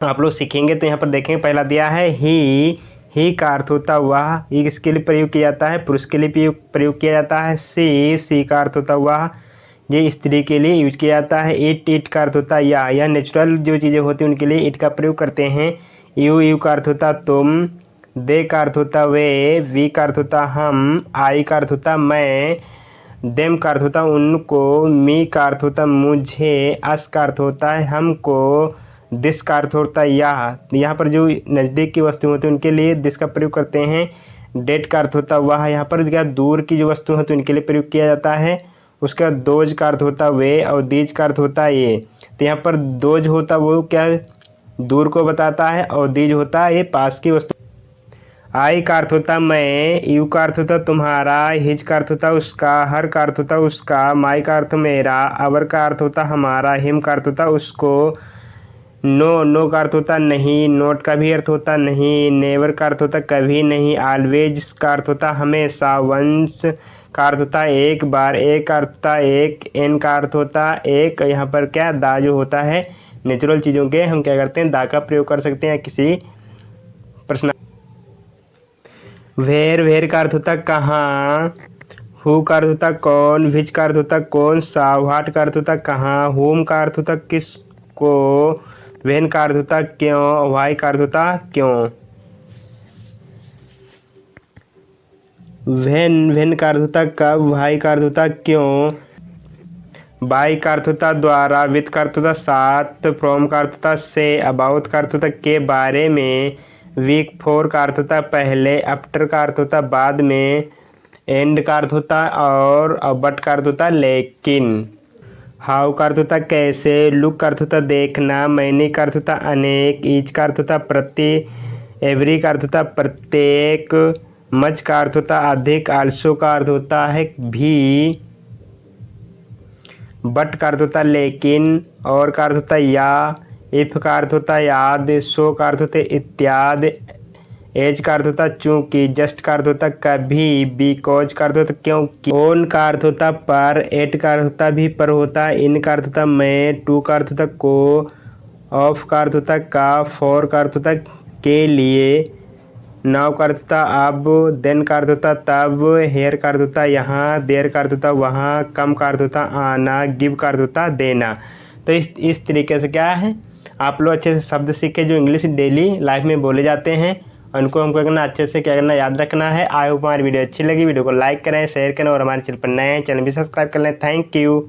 आप लोग सीखेंगे। तो यहाँ पर देखेंगे, पहला दिया है ही का अर्थ होता वह, ये किसके लिए प्रयोग किया जाता है? पुरुष के लिए प्रयोग किया जाता है। सी का अर्थ होता वह, ये स्त्री के लिए यूज किया जाता है। इट का अर्थ होता है यह नेचुरल जो चीज़ें होती हैं उनके लिए इट का प्रयोग करते हैं। यू का अर्थ होता तुम। दे का अर्थ होता वे। वी का अर्थ होता हम। आई का अर्थ होता मैं। देम का अर्थ होता उनको। मी का अर्थ होता मुझे। अस का अर्थ होता है हमको। दिस का अर्थ होता है यहाँ पर जो नज़दीक की वस्तु होती है उनके लिए दिस का प्रयोग करते हैं। डेट का अर्थ होता वह, यहाँ पर क्या दूर की जो वस्तु होती है उनके लिए प्रयोग किया जाता है। उसका दोज का अर्थ होता वे और दीज का अर्थ होता ये। तो यहाँ पर दोज होता वो क्या दूर को बताता है और दीज होता ये पास की वस्तु। आई का अर्थ होता मैं। यू का अर्थ होता तुम्हारा। हिज का अर्थ होता उसका। हर का अर्थ होता उसका। माई का अर्थ मेरा। अवर का अर्थ होता हमारा। हिम का अर्थ होता उसको। नो का अर्थ होता नहीं। नोट का भी अर्थ होता नहीं। नेवर का अर्थ होता कभी नहीं। ऑलवेज का अर्थ होता हमेशा। वंस का अर्थ होता एक बार। एक का अर्थ होता एक। एन का अर्थ होता एक। यहाँ पर क्या दा जो होता है नेचुरल चीज़ों के हम क्या करते हैं दा का प्रयोग कर सकते हैं किसी प्रश्न। वेर का अर्थ होता कहाँ। हु का अर्थ होता कौन। विच का अर्थ होता कौन सा। व्हाट का अर्थ होता कहाँ। होम का अर्थ होता किसको। वेन का अर्थ होता क्यों। वाई का अर्थ होता क्यों। वेन का अर्थ होता कब। वाई का अर्थ होता क्यों। बाई का अर्थ होता द्वारा। विथ का अर्थ होता साथ। फ्रॉम का अर्थ होता से। अबाउट का अर्थ होता के बारे में। वीक फोर का अर्थ होता पहले। आफ्टर का अर्थ होता बाद में। एंड का अर्थ होता और बट का अर्थ होता लेकिन। हाउ का अर्थ होता कैसे। लुक का अर्थ होता देखना। मैनी का अर्थ होता अनेक। ईच का अर्थ होता प्रति। एवरी का अर्थ होता प्रत्येक। मच का अर्थ होता अधिक। आल्सो का अर्थ होता है भी। बट का अर्थ होता लेकिन। और का अर्थ होता या। इफ का अर्थ होता याद। सो का अर्थ होता इत्यादि। एज का अर्थ होता चूंकि। जस्ट का अर्थ होता कभी। बिकॉज का अर्थ होता क्योंकि। ओन का अर्थ होता पर। एट का अर्थ होता भी पर होता। इन का अर्थ होता मैं। टू का अर्थ होता को। ऑफ का अर्थ होता का। फॉर का अर्थ होता के लिए। नाउ का अर्थ होता अब। देन का अर्थ होता तब। हेयर का अर्थ होता यहाँ। देयर का अर्थ होता वहाँ। कम का अर्थ होता आना। गिव का अर्थ होता देना। तो इस तरीके से क्या है आप लोग अच्छे से शब्द सीखे जो इंग्लिश डेली लाइफ में बोले जाते हैं। उनको हमको करना अच्छे से क्या करना याद रखना है। आई होप हमारी वीडियो अच्छी लगी। वीडियो को लाइक करें शेयर करें और हमारे चैनल पर नए हैं चैनल भी सब्सक्राइब कर लें। Thank you.